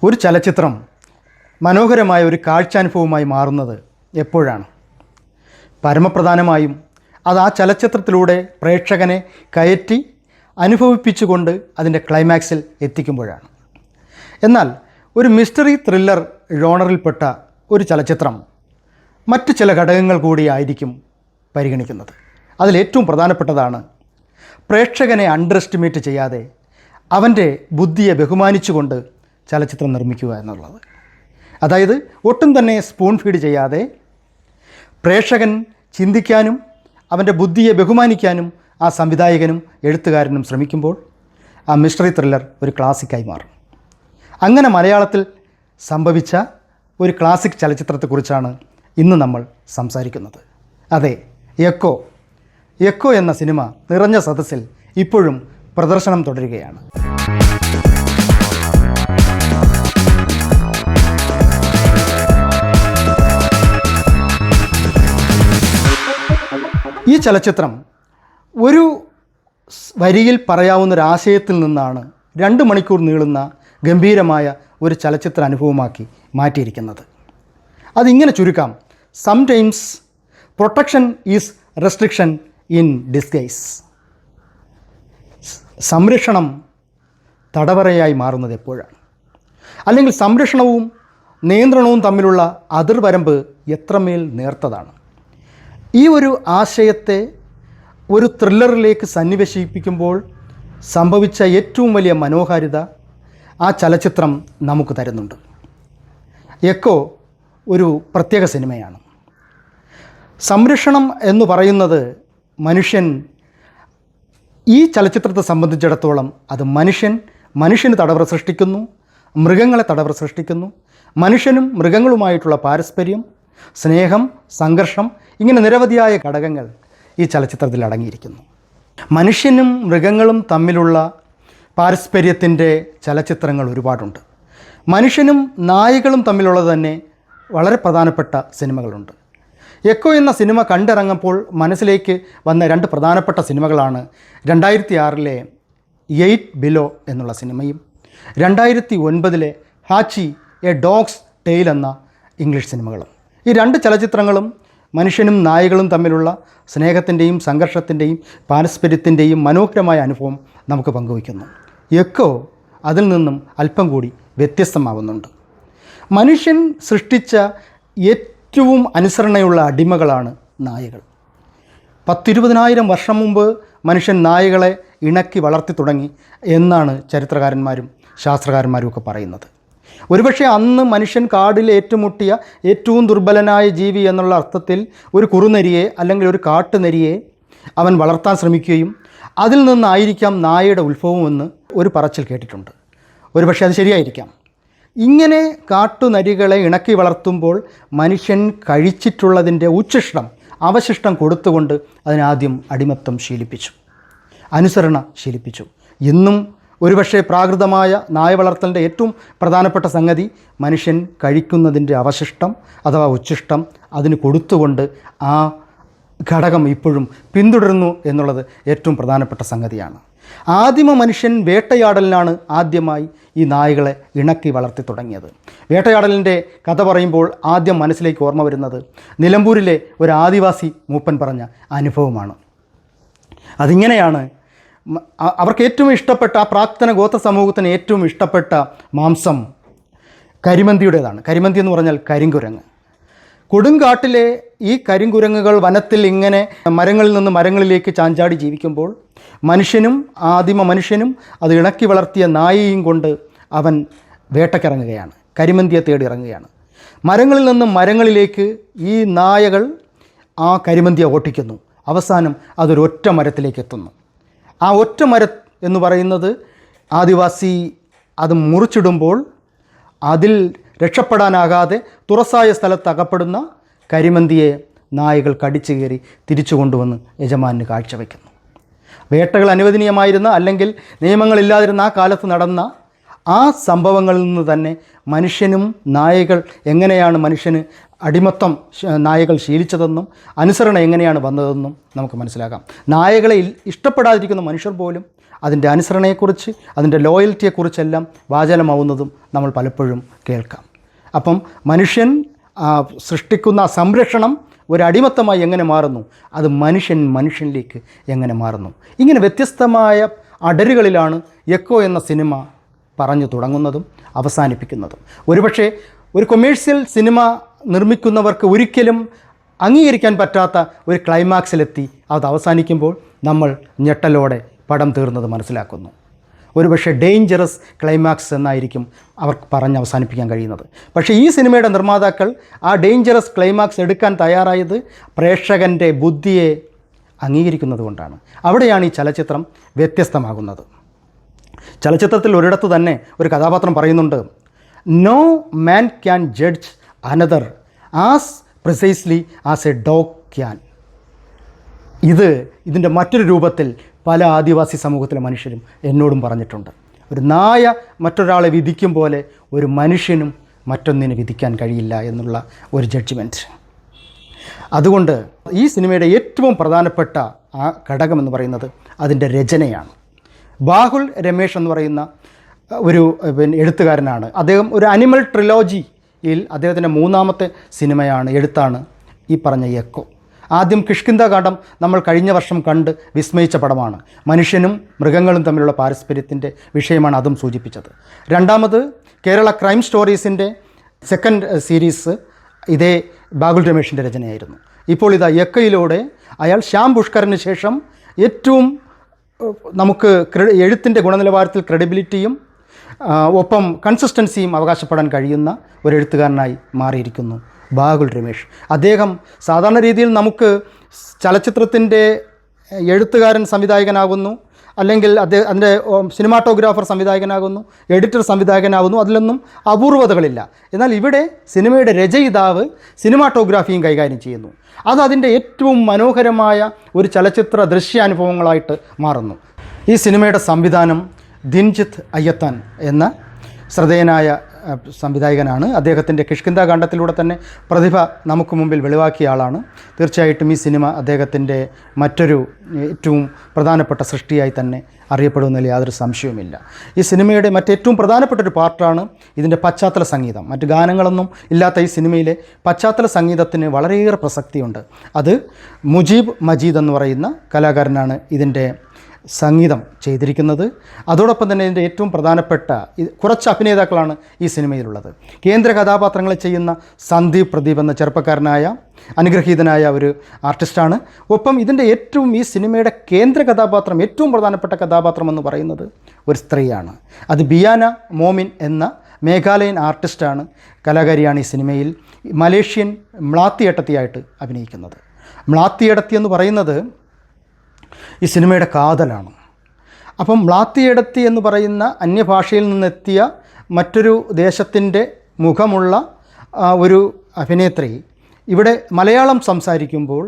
ഒരു ചലച്ചിത്രം മനോഹരമായ ഒരു കാഴ്ചാനുഭവമായി മാറുന്നത് എപ്പോഴാണ്? പരമപ്രധാനമായും അത് ആ ചലച്ചിത്രത്തിലൂടെ പ്രേക്ഷകനെ കയറ്റി അനുഭവിപ്പിച്ചുകൊണ്ട് അതിൻ്റെ ക്ലൈമാക്സിൽ എത്തിക്കുമ്പോഴാണ്. എന്നാൽ ഒരു മിസ്റ്ററി ത്രില്ലർ ജോണറിൽപ്പെട്ട ഒരു ചലച്ചിത്രം മറ്റ് ചില ഘടകങ്ങൾ കൂടി ആയിരിക്കും പരിഗണിക്കുന്നത്. അതിലേറ്റവും പ്രധാനപ്പെട്ടതാണ് പ്രേക്ഷകനെ അണ്ടർ എസ്റ്റിമേറ്റ് ചെയ്യാതെ അവൻ്റെ ബുദ്ധിയെ ബഹുമാനിച്ചുകൊണ്ട് ചലച്ചിത്രം നിർമ്മിക്കുക എന്നുള്ളത്. അതായത് ഒട്ടും തന്നെ സ്പൂൺ ഫീഡ് ചെയ്യാതെ പ്രേക്ഷകൻ ചിന്തിക്കാനും അവൻ്റെ ബുദ്ധിയെ ബഹുമാനിക്കാനും ആ സംവിധായകനും എഴുത്തുകാരനും ശ്രമിക്കുമ്പോൾ ആ മിസ്റ്ററി ത്രില്ലർ ഒരു ക്ലാസിക്കായി മാറും. അങ്ങനെ മലയാളത്തിൽ സംഭവിച്ച ഒരു ക്ലാസിക് ചലച്ചിത്രത്തെക്കുറിച്ചാണ് ഇന്ന് നമ്മൾ സംസാരിക്കുന്നത്. അതെ, എക്കോ എന്ന സിനിമ നിറഞ്ഞ സദസ്സിൽ ഇപ്പോഴും പ്രദർശനം തുടരുകയാണ്. ഈ ചലച്ചിത്രം ഒരു വരിയിൽ പറയാവുന്നൊരാശയത്തിൽ നിന്നാണ് 2 മണിക്കൂർ നീളുന്ന ഗംഭീരമായ ഒരു ചലച്ചിത്ര അനുഭവമാക്കി മാറ്റിയിരിക്കുന്നത്. അതിങ്ങനെ ചുരുക്കാം: sometimes protection is restriction in disguise. സംരക്ഷണം തടവറയായി മാറുന്നത് എപ്പോഴാണ്? അല്ലെങ്കിൽ സംരക്ഷണവും നിയന്ത്രണവും തമ്മിലുള്ള അതിർവരമ്പ് എത്രമേൽ നേർത്തതാണ്? ഈ ഒരു ആശയത്തെ ഒരു ത്രില്ലറിലേക്ക് സന്നിവേശിപ്പിക്കുമ്പോൾ സംഭവിച്ച ഏറ്റവും വലിയ മനോഹാരിത ആ ചലച്ചിത്രം നമുക്ക് തരുന്നുണ്ട്. എക്കോ ഒരു പ്രത്യേക സിനിമയാണ്. സംരക്ഷണം എന്ന് പറയുന്നത് ഈ ചലച്ചിത്രത്തെ സംബന്ധിച്ചിടത്തോളം അത് മനുഷ്യന് തടവറ സൃഷ്ടിക്കുന്നു, മൃഗങ്ങളെ തടവറ സൃഷ്ടിക്കുന്നു. മനുഷ്യനും മൃഗങ്ങളുമായിട്ടുള്ള പാരസ്പര്യം, സ്നേഹം, സംഘർഷം, ഇങ്ങനെ നിരവധിയായ ഘടകങ്ങൾ ഈ ചലച്ചിത്രത്തിൽ അടങ്ങിയിരിക്കുന്നു. മനുഷ്യനും മൃഗങ്ങളും തമ്മിലുള്ള പാരസ്പര്യത്തിൻ്റെ ചലച്ചിത്രങ്ങൾ ഒരുപാടുണ്ട്. മനുഷ്യനും നായകളും തമ്മിലുള്ളത് തന്നെ വളരെ പ്രധാനപ്പെട്ട സിനിമകളുണ്ട്. എക്കോ എന്ന സിനിമ കണ്ടിറങ്ങപ്പോൾ മനസ്സിലേക്ക് വന്ന 2 പ്രധാനപ്പെട്ട സിനിമകളാണ് 2006 8 ബിലോ എന്നുള്ള സിനിമയും 2009 ഹാച്ചി എ ഡോഗ്സ് ടെയിൽ എന്ന ഇംഗ്ലീഷ് സിനിമകളും. ഈ 2 ചലച്ചിത്രങ്ങളും മനുഷ്യനും നായകളും തമ്മിലുള്ള സ്നേഹത്തിൻ്റെയും സംഘർഷത്തിൻ്റെയും പാരസ്പര്യത്തിൻ്റെയും മനോഹരമായ അനുഭവം നമുക്ക് പങ്കുവയ്ക്കുന്നു. എക്കോ അതിൽ നിന്നും അല്പം കൂടി വ്യത്യസ്തമാവുന്നുണ്ട്. മനുഷ്യൻ സൃഷ്ടിച്ച ഏറ്റവും അനുസരണയുള്ള അടിമകളാണ് നായകൾ. 10-20,000 വർഷം മുമ്പ് മനുഷ്യൻ നായകളെ ഇണക്കി വളർത്തി തുടങ്ങി എന്നാണ് ചരിത്രകാരന്മാരും ശാസ്ത്രകാരന്മാരും ഒക്കെ പറയുന്നത്. ഒരുപക്ഷെ അന്ന് മനുഷ്യൻ കാടിൽ ഏറ്റുമുട്ടിയ ഏറ്റവും ദുർബലനായ ജീവി എന്നുള്ള അർത്ഥത്തിൽ ഒരു കുറുനരിയെ അല്ലെങ്കിൽ ഒരു കാട്ടുനരിയെ അവൻ വളർത്താൻ ശ്രമിക്കുകയും അതിൽ നിന്നായിരിക്കാം നായയുടെ ഉത്ഭവമെന്ന് ഒരു പറച്ചിൽ കേട്ടിട്ടുണ്ട്. ഒരുപക്ഷെ അത് ശരിയായിരിക്കാം. ഇങ്ങനെ കാട്ടുനരികളെ ഇണക്കി വളർത്തുമ്പോൾ മനുഷ്യൻ കഴിച്ചിട്ടുള്ളതിൻ്റെ അവശിഷ്ടം കൊടുത്തുകൊണ്ട് അതിനാദ്യം അടിമത്തം ശീലിപ്പിച്ചു, അനുസരണ ശീലിപ്പിച്ചു. ഇന്നും ഒരുപക്ഷെ പ്രാകൃതമായ നായ വളർത്തലിൻ്റെ ഏറ്റവും പ്രധാനപ്പെട്ട സംഗതി മനുഷ്യൻ കഴിക്കുന്നതിൻ്റെ അവശിഷ്ടം അഥവാ ഉച്ഛിഷ്ടം അതിന് കൊടുത്തുകൊണ്ട് ആ ഘടകം ഇപ്പോഴും പിന്തുടരുന്നു എന്നുള്ളത് ഏറ്റവും പ്രധാനപ്പെട്ട സംഗതിയാണ്. ആദിമ മനുഷ്യൻ വേട്ടയാടലിനാണ് ആദ്യമായി ഈ നായകളെ ഇണക്കി വളർത്തി തുടങ്ങിയത്. വേട്ടയാടലിൻ്റെ കഥ പറയുമ്പോൾ ആദ്യം മനസ്സിലേക്ക് ഓർമ്മ വരുന്നത് നിലമ്പൂരിലെ ഒരു ആദിവാസി മൂപ്പൻ പറഞ്ഞ അനുഭവമാണ്. അതിങ്ങനെയാണ്: അവർക്ക് ഏറ്റവും ഇഷ്ടപ്പെട്ട ആ പ്രാക്തന ഗോത്ര സമൂഹത്തിന് ഏറ്റവും ഇഷ്ടപ്പെട്ട മാംസം കരിമന്തിയുടേതാണ്. കരിമന്തി എന്ന് പറഞ്ഞാൽ കരിങ്കുരങ്ങ്. കൊടുങ്കാട്ടിലെ ഈ കരിങ്കുരങ്ങുകൾ വനത്തിൽ ഇങ്ങനെ മരങ്ങളിൽ നിന്ന് മരങ്ങളിലേക്ക് ചാഞ്ചാടി ജീവിക്കുമ്പോൾ ആദിമ മനുഷ്യനും അത് ഇണക്കി വളർത്തിയ നായയും കൊണ്ട് അവൻ വേട്ടക്കിറങ്ങുകയാണ്, കരിമന്തിയെ തേടി ഇറങ്ങുകയാണ്. മരങ്ങളിൽ നിന്നും മരങ്ങളിലേക്ക് ഈ നായകൾ ആ കരിമന്തിയെ ഓട്ടിക്കുന്നു. അവസാനം അതൊരൊറ്റ മരത്തിലേക്ക് എത്തുന്നു. ആ ഒറ്റ മരം എന്ന് പറയുന്നത് ആദിവാസി അത് മുറിച്ചിടുമ്പോൾ അതിൽ രക്ഷപ്പെടാനാകാതെ തുറസായ സ്ഥലത്ത് അകപ്പെടുന്ന കരിമന്തിയെ നായകൾ കടിച്ചു കയറി തിരിച്ചു കൊണ്ടുവന്ന് യജമാനന് കാഴ്ചവെക്കുന്നു. വേട്ടകൾ അനുവദനീയമായിരുന്ന അല്ലെങ്കിൽ നിയമങ്ങളില്ലാതിരുന്ന ആ കാലത്ത് നടന്ന ആ സംഭവങ്ങളിൽ നിന്ന് തന്നെ മനുഷ്യനും നായകൾ എങ്ങനെയാണ് മനുഷ്യന് അടിമത്തം നായകൾ ശീലിച്ചതെന്നും അനുസരണ എങ്ങനെയാണ് വന്നതെന്നും നമുക്ക് മനസ്സിലാക്കാം. നായകളെ ഇഷ്ടപ്പെടാതിരിക്കുന്ന മനുഷ്യർ പോലും അതിൻ്റെ അനുസരണയെക്കുറിച്ച്, അതിൻ്റെ ലോയൽറ്റിയെക്കുറിച്ചെല്ലാം വാചാലമാവുന്നതും നമ്മൾ പലപ്പോഴും കേൾക്കാം. അപ്പം മനുഷ്യൻ സൃഷ്ടിക്കുന്ന സംരക്ഷണം ഒരടിമത്തമായി എങ്ങനെ മാറുന്നു, അത് മനുഷ്യനിലേക്ക് എങ്ങനെ മാറുന്നു. ഇങ്ങനെ വ്യത്യസ്തമായ അടരുകളിലാണ് എക്കോ എന്ന സിനിമ പറഞ്ഞു തുടങ്ങുന്നതും അവസാനിപ്പിക്കുന്നതും. ഒരുപക്ഷെ ഒരു കൊമേഴ്സ്യൽ സിനിമ നിർമ്മിക്കുന്നവർക്ക് ഒരിക്കലും അംഗീകരിക്കാൻ പറ്റാത്ത ഒരു ക്ലൈമാക്സിലെത്തി അത് അവസാനിക്കുമ്പോൾ നമ്മൾ ഞെട്ടലോടെ പടം തീർന്നത് മനസ്സിലാക്കുന്നു. ഒരുപക്ഷെ ഡേഞ്ചറസ് ക്ലൈമാക്സ് എന്നായിരിക്കും അവർക്ക് പറഞ്ഞ് അവസാനിപ്പിക്കാൻ കഴിയുന്നത്. പക്ഷേ ഈ സിനിമയുടെ നിർമ്മാതാക്കൾ ആ ഡേഞ്ചറസ് ക്ലൈമാക്സ് എടുക്കാൻ തയ്യാറായത് പ്രേക്ഷകൻ്റെ ബുദ്ധിയെ അംഗീകരിക്കുന്നത് കൊണ്ടാണ്. അവിടെയാണ് ഈ ചലച്ചിത്രം വ്യത്യസ്തമാകുന്നത്. ചലച്ചിത്രത്തിൽ ഒരിടത്ത് തന്നെ ഒരു കഥാപാത്രം പറയുന്നുണ്ട്, no man can judge another as precisely as a dog can. ഇതിൻ്റെ മറ്റൊരു രൂപത്തിൽ പല ആദിവാസി സമൂഹത്തിലെ മനുഷ്യരും എന്നോടും പറഞ്ഞിട്ടുണ്ട്. ഒരു നായ മറ്റൊരാളെ വിധിക്കും പോലെ ഒരു മനുഷ്യനും മറ്റൊന്നിനെ വിധിക്കാൻ കഴിയില്ല എന്നുള്ള ഒരു ജഡ്ജ്മെൻറ്റ്. അതുകൊണ്ട് ഈ സിനിമയുടെ ഏറ്റവും പ്രധാനപ്പെട്ട ആ ഘടകമെന്ന് പറയുന്നത് അതിൻ്റെ രചനയാണ്. ബാഹുൽ രമേഷ് എന്ന് പറയുന്ന ഒരു എഴുത്തുകാരനാണ്. അദ്ദേഹം ഒരു അനിമൽ ട്രിലോജിയിൽ അദ്ദേഹത്തിൻ്റെ മൂന്നാമത്തെ സിനിമയാണ്, എഴുത്താണ് ഈ പറഞ്ഞ എക്കോ. ആദ്യം കിഷ്കിന്ധാകാന്ഡം നമ്മൾ കഴിഞ്ഞ വർഷം കണ്ട് വിസ്മയിച്ച പടമാണ്. മനുഷ്യനും മൃഗങ്ങളും തമ്മിലുള്ള പാരസ്പര്യത്തിൻ്റെ വിഷയമാണ് അതും സൂചിപ്പിച്ചത്. രണ്ടാമത് കേരള ക്രൈം സ്റ്റോറീസിൻ്റെ സെക്കൻഡ് സീരീസ് ഇതേ ബാഹുൽ രമേഷിൻ്റെ രചനയായിരുന്നു. ഇപ്പോൾ ഇതാ എക്കയിലൂടെ അയാൾ ശ്യാം പുഷ്കറിന് ശേഷം ഏറ്റവും നമുക്ക് എഴുത്തിൻ്റെ ഗുണനിലവാരത്തിൽ ക്രെഡിബിലിറ്റിയും ഒപ്പം കൺസിസ്റ്റൻസിയും അവകാശപ്പെടാൻ കഴിയുന്ന ഒരു എഴുത്തുകാരനായി മാറിയിരിക്കുന്നു ബാഹുൽ രമേഷ്. അദ്ദേഹം സാധാരണ രീതിയിൽ നമുക്ക് ചലച്ചിത്രത്തിൻ്റെ എഴുത്തുകാരൻ സംവിധായകനാകുന്നു, അല്ലെങ്കിൽ അതിൻ്റെ സിനിമാറ്റോഗ്രാഫർ സംവിധായകനാകുന്നു, എഡിറ്റർ സംവിധായകനാകുന്നു, അതിലൊന്നും അപൂർവതകളില്ല. എന്നാൽ ഇവിടെ സിനിമയുടെ രചയിതാവ് സിനിമാറ്റോഗ്രാഫിയും കൈകാര്യം ചെയ്യുന്നു. അത് അതിൻ്റെ ഏറ്റവും മനോഹരമായ ഒരു ചലച്ചിത്ര ദൃശ്യാനുഭവങ്ങളായിട്ട് മാറുന്നു. ഈ സിനിമയുടെ സംവിധാനം ദിൻജിത്ത് അയ്യത്താൻ എന്ന ശ്രദ്ധേയനായ സംവിധായകനാണ്. അദ്ദേഹത്തിൻ്റെ കിഷ്കിന്ധാകാന്ഡത്തിലൂടെ തന്നെ പ്രതിഭ നമുക്ക് മുമ്പിൽ വെളിവാക്കിയ ആളാണ്. തീർച്ചയായിട്ടും ഈ സിനിമ അദ്ദേഹത്തിൻ്റെ മറ്റൊരു ഏറ്റവും പ്രധാനപ്പെട്ട സൃഷ്ടിയായി തന്നെ അറിയപ്പെടുന്നതിൽ യാതൊരു സംശയവുമില്ല. ഈ സിനിമയുടെ മറ്റേറ്റവും പ്രധാനപ്പെട്ട ഒരു പാർട്ടാണ് ഇതിൻ്റെ പശ്ചാത്തല സംഗീതം. മറ്റ് ഗാനങ്ങളൊന്നും ഇല്ലാത്ത ഈ സിനിമയിലെ പശ്ചാത്തല സംഗീതത്തിന് വളരെയേറെ പ്രസക്തിയുണ്ട്. അത് മുജീബ് മജീദ് എന്ന് പറയുന്ന കലാകാരനാണ് ഇതിൻ്റെ സംഗീതം ചെയ്തിരിക്കുന്നത്. അതോടൊപ്പം തന്നെ ഇതിൻ്റെ ഏറ്റവും പ്രധാനപ്പെട്ട കുറച്ച് അഭിനേതാക്കളാണ് ഈ സിനിമയിലുള്ളത്. കേന്ദ്ര കഥാപാത്രങ്ങളെ ചെയ്യുന്ന സന്ദീപ് പ്രദീപ് എന്ന ചെറുപ്പക്കാരനായ അനുഗ്രഹീതനായ ഒരു ആർട്ടിസ്റ്റാണ്. ഒപ്പം ഇതിൻ്റെ ഈ സിനിമയുടെ കേന്ദ്ര കഥാപാത്രം, ഏറ്റവും പ്രധാനപ്പെട്ട കഥാപാത്രം എന്ന് പറയുന്നത് ഒരു സ്ത്രീയാണ്. അത് ബിയാന മോമിൻ എന്ന മേഘാലയൻ ആർട്ടിസ്റ്റാണ്, കലാകാരിയാണ്. ഈ സിനിമയിൽ മലേഷ്യൻ മ്ലാത്തിയെട്ടത്തിയായിട്ട് അഭിനയിക്കുന്നത്. മ്ലാത്തിയെടത്തി എന്ന് പറയുന്നത് ഈ സിനിമയുടെ കാതലാണ്. അപ്പം മ്ലാത്തിയെടത്തി എന്ന് പറയുന്ന അന്യഭാഷയിൽ നിന്നെത്തിയ മറ്റൊരു ദേശത്തിൻ്റെ മുഖമുള്ള ഒരു അഭിനേത്രി ഇവിടെ മലയാളം സംസാരിക്കുമ്പോൾ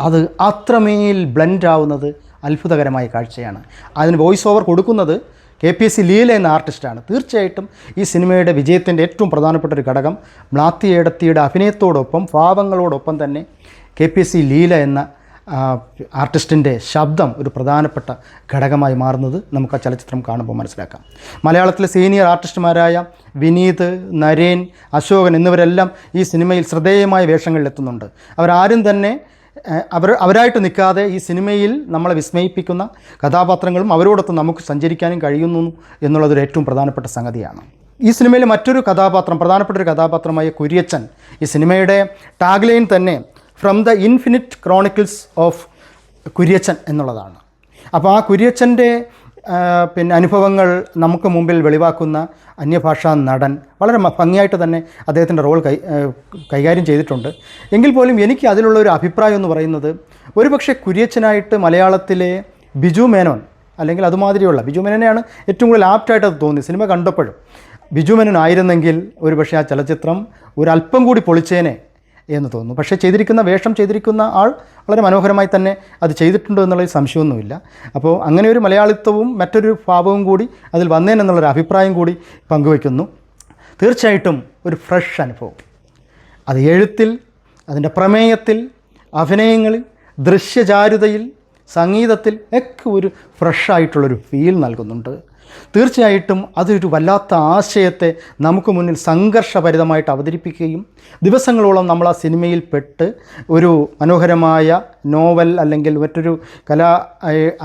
അത് അത്രമേൽ ബ്ലെൻഡ് ആവുന്നത് അത്ഭുതകരമായ കാഴ്ചയാണ്. അതിന് വോയിസ് ഓവർ കൊടുക്കുന്നത് KPSC ലീല എന്ന ആർട്ടിസ്റ്റാണ്. തീർച്ചയായിട്ടും ഈ സിനിമയുടെ വിജയത്തിൻ്റെ ഏറ്റവും പ്രധാനപ്പെട്ട ഒരു ഘടകം മ്ലാത്തിയെടത്തിയുടെ അഭിനയത്തോടൊപ്പം ഭാവങ്ങളോടൊപ്പം തന്നെ KPSC ലീല എന്ന ആർട്ടിസ്റ്റിൻ്റെ ശബ്ദം ഒരു പ്രധാനപ്പെട്ട ഘടകമായി മാറുന്നത് നമുക്ക് ആ ചലച്ചിത്രം കാണുമ്പോൾ മനസ്സിലാക്കാം. മലയാളത്തിലെ സീനിയർ ആർട്ടിസ്റ്റുമാരായ വിനീത്, നരേൻ, അശോകൻ എന്നിവരെല്ലാം ഈ സിനിമയിൽ ശ്രദ്ധേയമായ വേഷങ്ങളിലെത്തുന്നുണ്ട്. അവരാരും തന്നെ അവരായിട്ട് നിൽക്കാതെ ഈ സിനിമയിൽ നമ്മളെ വിസ്മയിപ്പിക്കുന്ന കഥാപാത്രങ്ങളും അവരോടൊത്ത് നമുക്ക് സഞ്ചരിക്കാനും കഴിയുന്നു എന്നുള്ളതൊരു ഏറ്റവും പ്രധാനപ്പെട്ട സംഗതിയാണ്. ഈ സിനിമയിലെ മറ്റൊരു കഥാപാത്രം, പ്രധാനപ്പെട്ട ഒരു കഥാപാത്രമായ കുര്യച്ചൻ, ഈ സിനിമയുടെ ടാഗ്ലൈൻ തന്നെ from the infinite chronicles of Kuriachan എന്നുള്ളതാണ്. അപ്പോൾ ആ കുര്യച്ചൻ്റെ അനുഭവങ്ങൾ നമുക്ക് മുമ്പിൽ വെളിവാക്കുന്ന അന്യഭാഷാ നടൻ വളരെ ഭംഗിയായിട്ട് തന്നെ അദ്ദേഹത്തിൻ്റെ റോൾ കൈകാര്യം ചെയ്തിട്ടുണ്ട്. എങ്കിൽ പോലും എനിക്ക് അതിലുള്ള ഒരു അഭിപ്രായം എന്ന് പറയുന്നത്, ഒരുപക്ഷെ കുര്യച്ചനായിട്ട് മലയാളത്തിലെ ബിജു മേനോൻ, അല്ലെങ്കിൽ അതുമാതിരിയുള്ള ബിജു മേനോനെയാണ് ഏറ്റവും കൂടുതൽ ആപ്റ്റായിട്ട് അത് തോന്നി. സിനിമ കണ്ടപ്പോഴും ബിജു മേനോൻ ആയിരുന്നെങ്കിൽ ഒരുപക്ഷെ ആ ചലച്ചിത്രം ഒരല്പം കൂടി പൊളിച്ചേനെ എന്ന് തോന്നുന്നു. പക്ഷേ വേഷം ചെയ്തിരിക്കുന്ന ആൾ വളരെ മനോഹരമായി തന്നെ അത് ചെയ്തിട്ടുണ്ടോ എന്നുള്ളൊരു സംശയമൊന്നുമില്ല. അപ്പോൾ അങ്ങനെ ഒരു മലയാളിത്വവും മറ്റൊരു ഭാവവും കൂടി അതിൽ വന്നേനെന്നുള്ളൊരു അഭിപ്രായം കൂടി പങ്കുവയ്ക്കുന്നു. തീർച്ചയായിട്ടും ഒരു ഫ്രഷ് അനുഭവം, അത് എഴുത്തിൽ, അതിൻ്റെ പ്രമേയത്തിൽ, അഭിനയങ്ങളിൽ, ദൃശ്യചാരുതയിൽ, സംഗീതത്തിൽ ഒക്കെ ഒരു ഫ്രഷായിട്ടുള്ളൊരു ഫീൽ നൽകുന്നുണ്ട്. തീർച്ചയായിട്ടും അതൊരു വല്ലാത്ത ആശയത്തെ നമുക്ക് മുന്നിൽ സംഘർഷഭരിതമായിട്ട് അവതരിപ്പിക്കുകയും ദിവസങ്ങളോളം നമ്മൾ ആ സിനിമയിൽ പെട്ട് ഒരു മനോഹരമായ നോവൽ അല്ലെങ്കിൽ മറ്റൊരു കല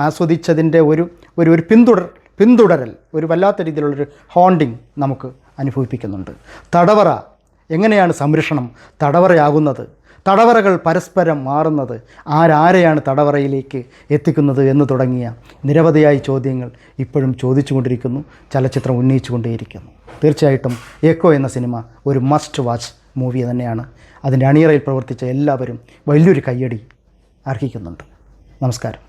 ആസ്വദിച്ചതിൻ്റെ ഒരു പിന്തുടരൽ ഒരു വല്ലാത്ത രീതിയിലുള്ളൊരു ഹോണ്ടിങ് നമുക്ക് അനുഭവിപ്പിക്കുന്നുണ്ട്. തടവറ എങ്ങനെയാണ് സംരക്ഷണം തടവറയാകുന്നത്, തടവറകൾ പരസ്പരം മാറുന്നത്, ആരാരെയാണ് തടവറയിലേക്ക് എത്തിക്കുന്നത് എന്ന് തുടങ്ങിയ നിരവധിയായ ചോദ്യങ്ങൾ ഇപ്പോഴും ചോദിച്ചുകൊണ്ടിരിക്കുന്നു, ചലച്ചിത്രം ഉന്നയിച്ചുകൊണ്ടേയിരിക്കുന്നു. തീർച്ചയായിട്ടും എക്കോ എന്ന സിനിമ ഒരു മസ്റ്റ് വാച്ച് മൂവി തന്നെയാണ്. അതിൻ്റെ അണിയറയിൽ പ്രവർത്തിച്ച എല്ലാവരും വലിയൊരു കയ്യടി അർഹിക്കുന്നുണ്ട്. നമസ്കാരം.